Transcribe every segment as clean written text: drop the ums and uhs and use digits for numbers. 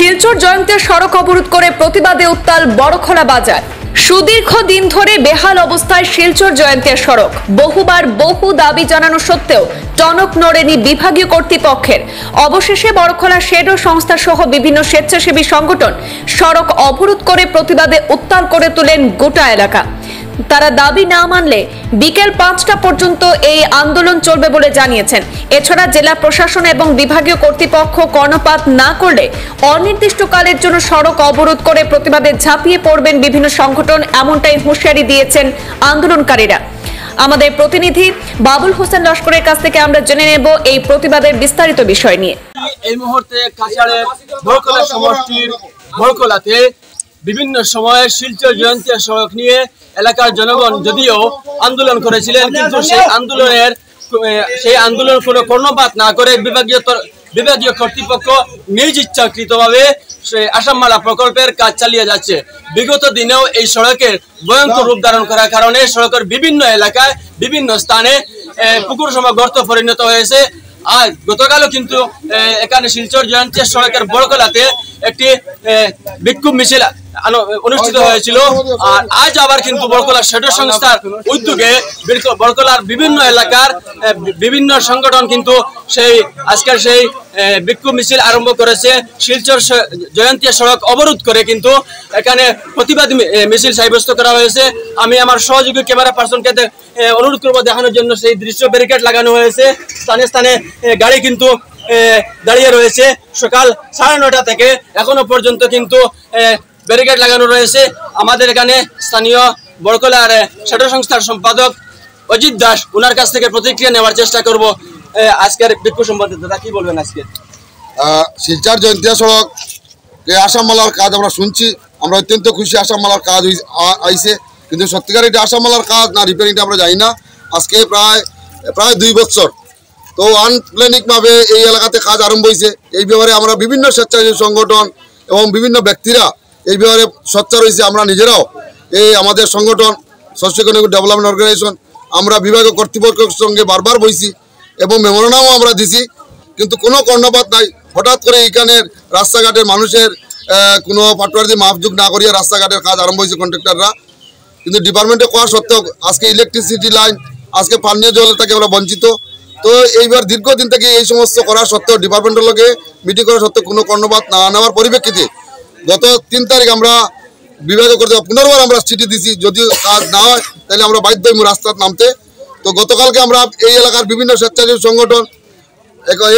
শিলচর জয়ন্তীর সড়ক অবরোধ করে প্রতিবাদে উত্তাল বড়খলা বাজার। সুদীর্ঘ দিন ধরে বেহাল অবস্থায় শিলচর জয়ন্তীর সড়ক। বহুবার বহু দাবি জানানো সত্ত্বেও টনক নড়েনি বিভাগীয় কর্তৃপক্ষের। অবশেষে বড়খলা শেডো সংস্থা সহ বিভিন্ন স্বেচ্ছাসেবী সংগঠন সড়ক অবরোধ করে প্রতিবাদে উত্তাল করে তোলেন গোটা এলাকা। তারা দাবি না মানলে বিকেল ৫টা পর্যন্ত এই আন্দোলন চলবে বলে জানিয়েছেন। এছাড়া জেলা প্রশাসন এবং বিভাগীয় কর্তৃপক্ষ কর্ণপাত না করলে অনির্দিষ্টকালের জন্য সড়ক অবরোধ করে প্রতিবাদে ঝাঁপিয়ে পড়বেন বিভিন্ন সংগঠন, এমনটাই হুঁশিয়ারি দিয়েছেন আন্দোলনকারীরা। আমাদের প্রতিনিধি বাবুল হোসেন লস্করের কাছ থেকে আমরা জেনে নেব এই প্রতিবাদের বিস্তারিত বিষয় নিয়ে। এই মুহূর্তে কাছাড়ের বড়খলা সমষ্টির বড়খলাতে বিভিন্ন সময়ে শিলচর জয়ন্তী সড়ক নিয়ে এলাকার জনগণ যদিও আন্দোলন করেছিলেন, কিন্তু সেই আন্দোলন কোনো কর্ণপাত না করে বিভাগীয় কর্তৃপক্ষ নিজ ইচ্ছাকৃতভাবে আসামমালা প্রকল্পের কাজ চালিয়ে যাচ্ছে। বিগত দিনেও এই সড়কের ভয়ঙ্কর রূপ ধারণ করার কারণে সড়কের বিভিন্ন এলাকায় বিভিন্ন স্থানে পুকুর সম গর্ত পরিণত হয়েছে। আর গতকালও কিন্তু এখানে শিলচর জয়ন্তী সড়কের বড়খলাতে একটি বিক্ষোভ মিছিল অনুষ্ঠিত হয়েছিল। আর আজ আবার কিন্তু বড়খলা শেডো সংস্থার উদ্যোগে বড়খলার বিভিন্ন এলাকার বিভিন্ন সংগঠন কিন্তু আজকের সেই বিক্ষোভ মিছিল আরম্ভ করেছে। শিলচর জয়ন্তী সড়ক অবরোধ করে কিন্তু এখানে প্রতিবাদ মিছিল সাব্যস্ত করা হয়েছে। আমি আমার সহযোগী ক্যামেরা পার্সনকে অনুরোধ করবো দেখানোর জন্য। সেই দৃশ্য ব্যারিকেড লাগানো হয়েছে, স্থানে স্থানে গাড়ি কিন্তু দাঁড়িয়ে রয়েছে। সকাল 9:30 থেকে এখনো পর্যন্ত কিন্তু ব্যারিকেড লাগানো রয়েছে। আমাদের এখানে স্থানীয় বড়খলার শেডো সংস্থার সম্পাদক অজিত দাস, ওনার কাছ থেকে প্রতিক্রিয়া নেওয়ার চেষ্টা করব আজকের বিক্ষোভ সম্বন্ধে। দাদা, কি বলবেন আজকে? শিলচর জয়ন্তী সড়ক আসামমালার কাজ আমরা শুনছি, আমরা অত্যন্ত খুশি। আসামমালার কাজ আইছে, কিন্তু সত্যিকার এটা আসামমালার কাজ না রিপেয়ারিংটা আমরা জানি না। আজকে প্রায় 2 বছর তো আনপ্ল্যানিকভাবে এই এলাকাতে কাজ আরম্ভ হয়েছে। এই ব্যাপারে আমরা বিভিন্ন স্বেচ্ছাসেবী সংগঠন এবং বিভিন্ন ব্যক্তিরা এই ব্যাপারে সোচ্চার হয়েছে। আমরা নিজেরাও এই আমাদের সংগঠন সোশ্যাল ইকোনমিক ডেভেলপমেন্ট অর্গানাইজেশন আমরা বিভাগীয় কর্তৃপক্ষের সঙ্গে বারবার বইছি এবং মেমোরান্ডামও আমরা দিছি, কিন্তু কোনো কর্ণপাত নাই। হঠাৎ করে এইখানের রাস্তাঘাটের মানুষের কোনো পাটওয়ারি মাপযোগ না করিয়া রাস্তাঘাটের কাজ আরম্ভ হয়েছে কন্ট্রাক্টররা। কিন্তু ডিপার্টমেন্টে কোয়া সত্ত্বেও আজকে ইলেকট্রিসিটি লাইন, আজকে পানীয় জলের থেকে আমরা বঞ্চিত। তো এইবার দীর্ঘদিন থেকে এই সমস্ত করা সত্ত্বেও ডিপার্টমেন্টের লোকে মিটিং করা সত্ত্বেও কোনো কর্ণপাত না নেওয়ার পরিপ্রেক্ষিতে গত 3 তারিখ আমরা বিভাগীয় কর্তৃপক্ষ পুনর্বার আমরা চিঠি দিছি, যদি কাজ না হয় তাহলে আমরা বাধ্য হইব রাস্তায় নামতে। তো গতকালকে আমরা এই এলাকার বিভিন্ন স্বেচ্ছাসেবী সংগঠন,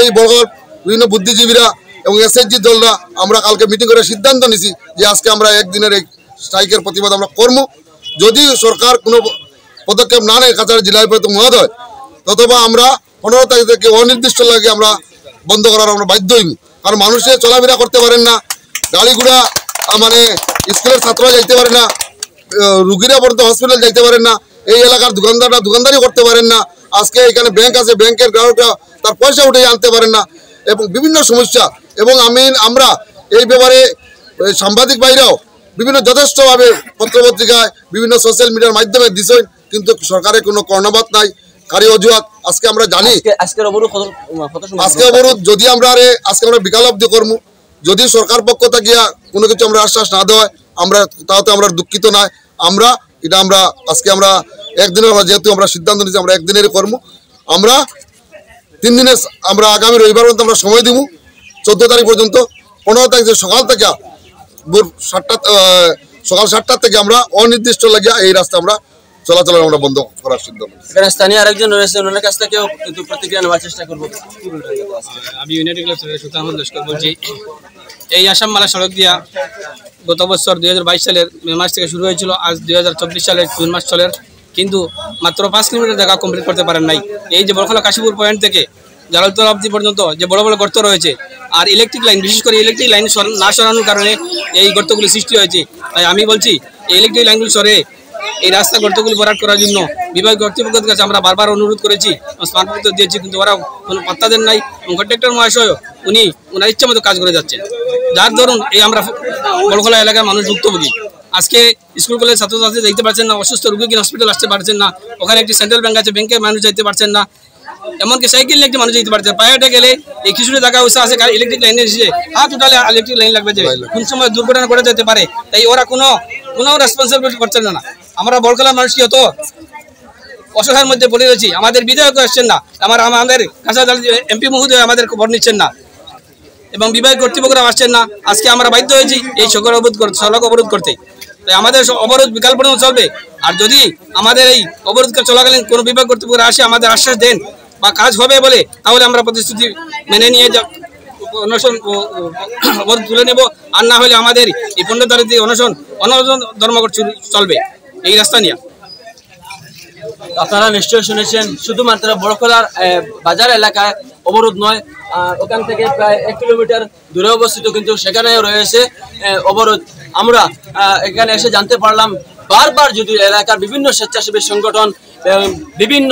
এই বড়খলার বিভিন্ন বুদ্ধিজীবীরা এবং এসএসজি দলরা আমরা কালকে মিটিং করে সিদ্ধান্ত নিছি যে আজকে আমরা একদিনের এই স্ট্রাইকের প্রতিবাদ আমরা করবো। যদি সরকার কোনো পদক্ষেপ না নেয় কাছাড় জেলা মহোদয়, ততবা আমরা 15 তারিখ থেকে অনির্দিষ্ট লাগে আমরা বন্ধ করার আমরা বাধ্য হইব। কারণ মানুষে চলাফেরা করতে পারেন না, গাড়িগুড়া মানে স্কুলের ছাত্ররা যাইতে পারে না, রুগীরা পর্যন্ত হসপিটাল যাইতে পারেন না, এই এলাকার দোকানদাররা দোকানদারি করতে পারেন না। আজকে এখানে ব্যাংক আছে, ব্যাংকের গ্রাহকরা তার পয়সা উঠে আনতে পারেন না এবং বিভিন্ন সমস্যা। এবং আমরা এই ব্যাপারে সাংবাদিক ভাইরাও বিভিন্ন যথেষ্টভাবে পত্রপত্রিকায় বিভিন্ন সোশ্যাল মিডিয়ার মাধ্যমে দিছেন, কিন্তু সরকারের কোনো কর্ণপাত নাই, কারি অজুহাত। আজকে আমরা জানি আজকের অবরোধ যদি আমরা আজকে আমরা বিকাল অব্দি করবো, যদি সরকার পক্ষ থেকে কোনো কিছু আমরা আশ্বাস না দেওয়া আমরা তাতে আমরা দুঃখিত নয়। আমরা আজকে আমরা একদিনের, যেহেতু আমরা সিদ্ধান্ত নিচ্ছি আমরা একদিনেরই করবো। আমরা 3 দিনের আমরা আগামী রবিবার পর্যন্ত আমরা সময় দিব, 14 তারিখ পর্যন্ত। 15 তারিখ সকাল থেকে সকাল 7টা থেকে আমরা অনির্দিষ্ট লাগিয়া এই রাস্তা আমরা চলাচল আমরা বন্ধ করার সিদ্ধান্ত। স্থানীয় আরেকজন রয়েছে, ওনার কাছ থেকেও কিন্তু প্রতিক্রিয়া নেওয়ার চেষ্টা করবো। আমি ইউনাইটেড ক্লাব থেকে সুলতান আহমদ লস্কর বলছি। এই আসামমালা সড়ক দিয়া গত বছর 2022 সালের মে মাস থেকে শুরু হয়েছিল, আজ 2024 সালের জুন মাস চলের, কিন্তু মাত্র 5 কিলোমিটার জায়গা কমপ্লিট করতে পারেন নাই। এই যে বড়খলা কাশীপুর পয়েন্ট থেকে জালালতলা অবধি পর্যন্ত যে বড় বড় গর্ত রয়েছে, আর ইলেকট্রিক লাইন, বিশেষ করে ইলেকট্রিক লাইন না সরানোর কারণে এই গর্তগুলি সৃষ্টি হয়েছে। তাই আমি বলছি এই ইলেকট্রিক লাইনগুলি সরে এই রাস্তা গর্তগুলি ভরাট করার জন্য বিভাগীয় কর্তৃপক্ষের কাছে আমরা বারবার অনুরোধ করেছি, স্মারকপত্র দিয়েছি, কিন্তু ওরা কোনো পাত্তা দেন নাই। এবং কন্ট্রাক্টর মহাশয় ওনার ইচ্ছা মতো কাজ করে যাচ্ছেন, যার ধরুন এই আমরা বড়খলা এলাকার মানুষ ভুক্তভোগী। আজকে স্কুল কলেজ ছাত্রছাত্রী যাইতে পারছেন না, অসুস্থ রোগী হসপিটাল আসতে পারছেন না, ওখানে একটি সেন্ট্রাল ব্যাংক আছে, ব্যাংকের মানুষ যাইতে পারছেন না। এমনকি সাইকেল নিয়ে একটি মানুষ যেতে পারছে, প্রাইভেটে গেলে এই কিছুটা জায়গা উৎসাহ আছে ইলেকট্রিক লাইনে এসেছে, টোটালি ইলেকট্রিক লাইন লাগবে, যে কোন সময় দুর্ঘটনা ঘটে যেতে পারে, তাই ওরা কোনো রেসপন্সিবিলিটি করছেন না। আমরা বড়খলার মানুষ কি হতো অসহায়ের মধ্যে পড়ে রয়েছি, আমাদের বিধায়ক আসছেন না, আমাদের এমপি মহোদয় আমাদের খবর নিচ্ছেন না, এবং বিভাগ কর্তৃপক্ষরা আসছেন না। আজকে আমরা বাধ্য হয়েছি এই সড়ক অবরোধ করতে। তাই আমাদের অবরোধ বিকাল পর্যন্ত চলবে। আর যদি আমাদের এই অবরোধ চলাকালীন কোনো বিভাগ কর্তৃপক্ষরা আসে আমাদের আশ্বাস দেন বা কাজ হবে বলে, তাহলে আমরা প্রতিশ্রুতি মেনে নিয়ে অনশন অবরোধ তুলে নেব। আর না হলে আমাদের এই 15 তারিখ অনশন ধর্মঘট চলবে এই রাস্তা নিয়ে। আপনারা নিশ্চয়ই শুনেছেন, শুধুমাত্র বড়খলার বাজার এলাকায় অবরোধ নয়, ওখান থেকে প্রায় 1 কিলোমিটার দূরে অবস্থিত কিন্তু সেখানেও রয়েছে অবরোধ। আমরা এখানে এসে জানতে পারলাম বারবার যদি এলাকার বিভিন্ন স্বেচ্ছাসেবী সংগঠন, বিভিন্ন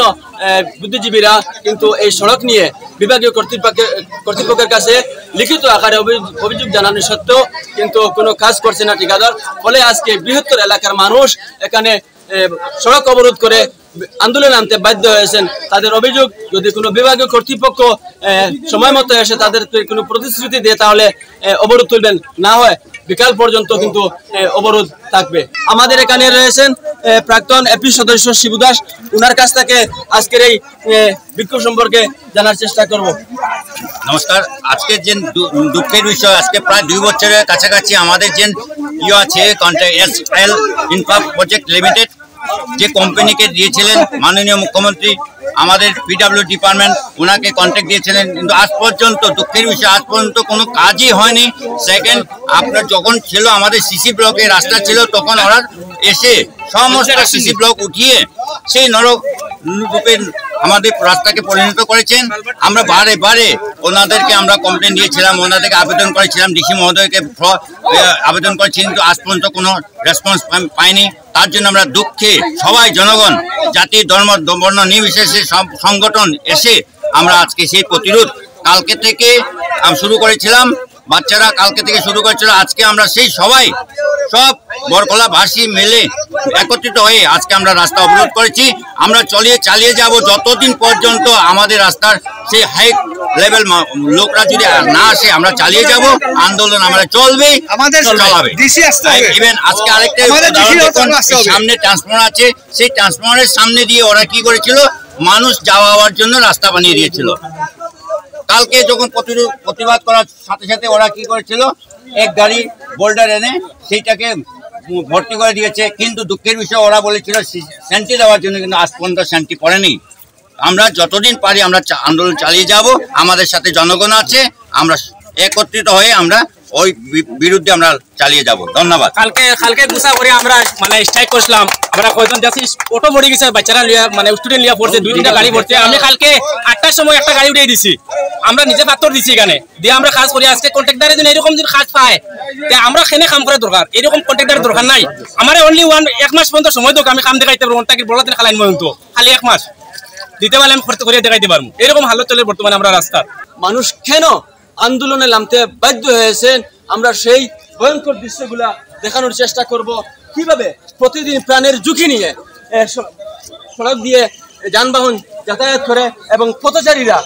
বুদ্ধিজীবীরা কিন্তু এই সড়ক নিয়ে বিভাগীয় কর্তৃপক্ষের কাছে লিখিত আকারে অভিযোগ জানানো সত্ত্বেও কিন্তু কোনো কাজ করছে না ঠিকাদার। ফলে আজকে বৃহত্তর এলাকার মানুষ এখানে সড়ক অবরোধ করে আন্দোলনে নামতে বাধ্য হয়েছেন। তাদের অভিযোগ, যদি কোনো বিভাগীয় কর্তৃপক্ষ সময় মতো এসে তাদেরকে কোনো প্রতিশ্রুতি দিয়ে তাহলে অবরোধ তুলবেন, না হয় বিকাল পর্যন্ত কিন্তু অবরোধ থাকবে। আমাদের এখানে রয়েছেন প্রাক্তন এপি সদস্য শিবু দাস, ওনার কাছ থেকে আজকের এই বিক্ষোভ সম্পর্কে জানার চেষ্টা করব। নমস্কার। আজকের যে দুঃখের বিষয়, আজকে প্রায় 2 বছরের কাছাকাছি আমাদের যে আছে contract SL infra project limited, যে কোম্পানিকে দিয়েছিলেন মাননীয় মুখ্যমন্ত্রী, আমাদের পিডব্লিউ ডিপার্টমেন্ট ওনাকে কন্ট্রাক্ট দিয়েছিলেন, কিন্তু আজ পর্যন্ত দুঃখের বিষয় আজ পর্যন্ত কোনো কাজই হয়নি। সেকেন্ড, আপনার যখন ছিল আমাদের সিসি ব্লকে রাস্তা ছিল, তখন ওরা এসে সমস্ত সিসি ব্লক উঠিয়ে সেই নররূপে আমাদের রাস্তাকে পরিণত করেছেন। আমরা বারে বারে ওনাদেরকে আমরা কমপ্লেন দিয়েছিলাম, ওনাদেরকে আবেদন করেছিলাম, ডিসি মহোদয়কে আবেদন করেছি, কিন্তু আজ পর্যন্ত কোনো রেসপন্স পাইনি। তার জন্য আমরা দুঃখে সবাই জনগণ, জাতি, ধর্ম, বর্ণ নির্বিশেষে সব সংগঠন এসে আমরা আজকে সেই প্রতিরোধ কালকে থেকে শুরু করেছিলাম, বাচ্চারা কালকে থেকে শুরু করেছিল। আজকে আমরা সেই সবাই সব বড়খলাবাসী মিলে একত্রিত হয়ে আজকে আমরা রাস্তা অবরোধ করেছি। আমরা চালিয়ে যাব যতদিন পর্যন্ত আমাদের রাস্তার সেই হাই লেভেল লোকরা যদি না আসে, আমরা চালিয়ে যাব, আন্দোলন আমরা চলবে, চালাবে। ইভেন আজকে আরেকটা সামনে ট্রান্সফরমার আছে, সেই ট্রান্সফরমারের সামনে দিয়ে ওরা কি করেছিল, মানুষ যাওয়ার জন্য রাস্তা বানিয়ে দিয়েছিল। কালকে যখন প্রতিবাদ করার সাথে সাথে ওরা কি করেছিল, এক গাড়ি বোল্ডার এনে সেইটাকে ভর্তি করে দিয়েছে। কিন্তু দুঃখের বিষয়, ওরা বলেছিল শান্তি দেওয়ার জন্য, কিন্তু আজ পর্যন্ত শান্তি পড়েনি। আমরা যতদিন পারি আমরা আন্দোলন চালিয়ে যাব, আমাদের সাথে জনগণ আছে, আমরা একত্রিত হয়ে আমরা ওই বিরুদ্ধে আমরা চালিয়ে যাব। ধন্যবাদ। কালকে গুছা করে আমরা স্ট্রাইক করছিলাম। আমরা কয়জন যাচ্ছি, অটো মরে গেছে, বাচ্চারা লিয়া স্টুডেন্ট লিয়া পড়ছে, 2-3টা গাড়ি পড়ছে। আমি কালকে 8টার সময় একটা গাড়ি উঠিয়ে দিছি, আমরা নিজে পাত্র দিছি এখানে দিয়ে আমরা কাজ করি। আজকে কন্ট্রাক্টারে যদি এরকম যদি কাজ পায়, আমরা এখানে কাম করার দরকার, এরকম কন্ট্রাক্টারের দরকার নাই। আমার অনলি 1 মাস পর্যন্ত সময় দোক, আমি কাম দেখাইতে পারবো, টাকি বড় দিন খালাইন পর্যন্ত খালি 1 মাস দিতে পারলে আমি খরচ করে দেখাইতে পারবো। এরকম হালত চলে বর্তমানে আমরা রাস্তা। মানুষ কেন আন্দোলনে নামতে বাধ্য হয়েছেন, আমরা সেই ভয়ঙ্কর দৃশ্যগুলা দেখানোর চেষ্টা করব। কিভাবে প্রতিদিন প্রাণের ঝুঁকি নিয়ে সড়ক দিয়ে যানবাহন যাতায়াত করে এবং পথচারীরা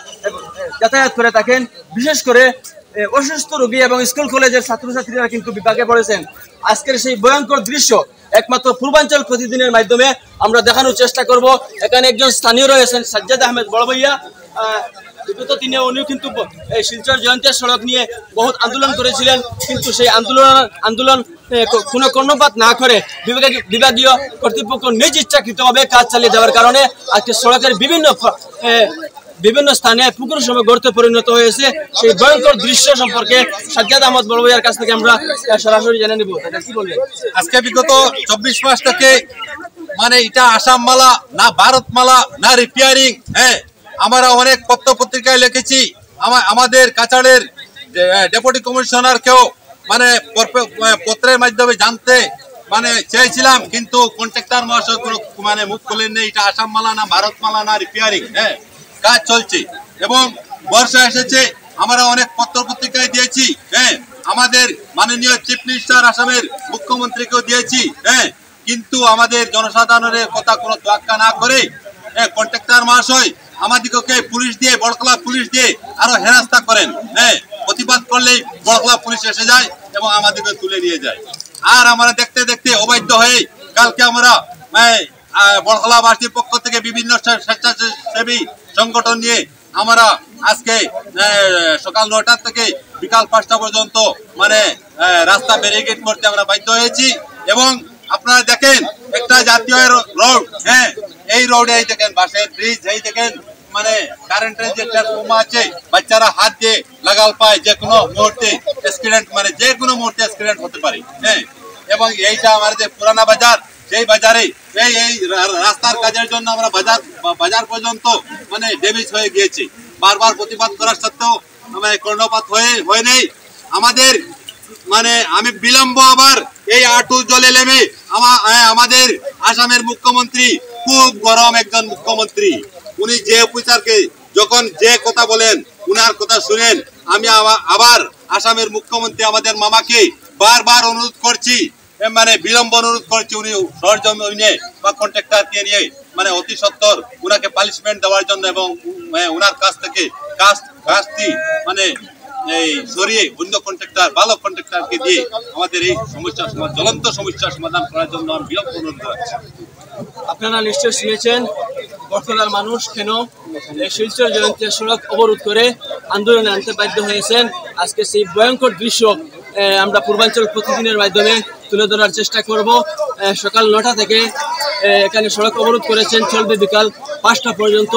যাতায়াত করে থাকেন। বিশেষ করে অসুস্থ রোগী এবং স্কুল কলেজের ছাত্রছাত্রীরা কিন্তু বিপাকে পড়েছেন। আজকের সেই ভয়ঙ্কর দৃশ্য একমাত্র পূর্বাঞ্চল প্রতিদিনের মাধ্যমে আমরা দেখানোর চেষ্টা করব। এখানে একজন স্থানীয় রয়েছেন সাজ্জাদ আহমেদ বড় ভাইয়া, বিগত দিনে উনিও কিন্তু এই শিলচর জয়ন্তী সড়ক নিয়ে বহুত আন্দোলন করেছিলেন, কিন্তু সেই আন্দোলন কোনো কর্ণপাত না করে বিভাগীয় কর্তৃপক্ষ নিজ ইচ্ছাকৃতভাবে কাজ চালিয়ে যাওয়ার কারণে আজকে সড়কের বিভিন্ন স্থানে পুকুর সময় গর্তে পরিণত হয়েছে। সেই ভয়ঙ্কর দৃশ্য সম্পর্কে সাজ্জাদ আহমদ বড় ভাইয়ার কাছ থেকে আমরা সরাসরি জেনে নিব। কি বলবেন? আজকে বিগত 24 মাস থেকে এটা আসাম মালা না, ভারত মালা না, রিপেয়ারিং। হ্যাঁ, আমরা অনেক পত্র পত্রিকায় লিখেছি, আমাদের কাছাড়ের ডেপুটি কমিশনারকেও পত্রের মাধ্যমে জানতে চেয়েছিলাম, কিন্তু কন্ট্রাক্টর মহাশয় কোনো মুখ খোলেননি। এটা আসাম মালা না, ভারত মালা না, রিপেয়ারিং। হ্যাঁ, কাজ চলছে এবং বর্ষা এসেছে, আমরা অনেক পত্র পত্রিকায় দিয়েছি। হ্যাঁ, আমাদের মাননীয় চিফ মিনিস্টার আসামের মুখ্যমন্ত্রীকেও দিয়েছি। হ্যাঁ, কিন্তু আমাদের জনসাধারণের কথা কোনো তোয়াক্কা না করে কন্ট্রাক্টর মহাশয় আমাদিগকে পুলিশ দিয়ে বড়খলা পুলিশ দিয়ে আরো হেনস্থা করেন। হ্যাঁ, প্রতিবাদ করলেই বড়খলা পুলিশ এসে যায় এবং আমাদেরকে তুলে নিয়ে যায়। আর আমরা দেখতে দেখতে অবাধ্য হয়ে কালকে আমরা বড়খলাবাসীর পক্ষ থেকে বিভিন্ন স্বেচ্ছাসেবী সংগঠন নিয়ে আমরা আজকে সকাল 9টা থেকে বিকাল 5টা পর্যন্ত মানে রাস্তা ব্যারিকেড করতে আমরা বাধ্য হয়েছি। এবং আপনারা দেখেন একটা জাতীয় রোড, হ্যাঁ, এই রোডে এই দেখেন বাসের ব্রিজ, এই দেখেন মানে কারেন্টের যে ট্রান্সফর্মার আছে, বাচ্চারা হাত দিয়ে লাগাল পায়, যে কোনো মুহূর্তে অ্যাক্সিডেন্ট মানে যে কোনো মুহূর্তে অ্যাক্সিডেন্ট হতে পারে। হ্যাঁ, এবং এইটা আমাদের যে পুরানা বাজার, সেই বাজারে এই রাস্তার কাজের জন্য আমরা বাজার পর্যন্ত মানে ড্যামেজ হয়ে গিয়েছে। বারবার প্রতিবাদ করার সত্ত্বেও মানে কর্ণপাত হয় নেই আমাদের। মানে আমি বিলম্ব আবার এই আটু জলে নেমে আমাদের আসামের মুখ্যমন্ত্রী খুব গরম একজন মুখ্যমন্ত্রী, উনি যে অফিসারকে যখন যে কথা বলেন উনার কথা শুনেন। আমি আবার আসামের মুখ্যমন্ত্রী আমাদের মামাকে বারবার অনুরোধ করছি, মানে বিলম্ব অনুরোধ করছি, উনি সরজমিনে বা কন্ট্রাক্টরকে নিয়ে মানে অতি সত্বর উনাকে পানিশমেন্ট দেওয়ার জন্য এবং উনার কাছ থেকে কাজটি মানে এই সরিয়ে অন্য কন্ট্রাক্টর ভালো কন্ট্রাক্টরকে দিয়ে আমাদের এই সমস্যার জ্বলন্ত সমস্যার সমাধান করার জন্য আমি বিলম্ব অনুরোধ করছি। আপনারা নিশ্চয় শুনেছেন বড়খলার মানুষ কেন এই শিলচর জয়ন্তী সড়ক অবরোধ করে আন্দোলনে আনতে বাধ্য হয়েছেন। আজকে সেই ভয়ঙ্কর দৃশ্য আমরা পূর্বাঞ্চল প্রতিদিনের মাধ্যমে তুলে ধরার চেষ্টা করব। সকাল 9টা থেকে এখানে সড়ক অবরোধ করেছেন, চলবে বিকাল 5টা পর্যন্ত।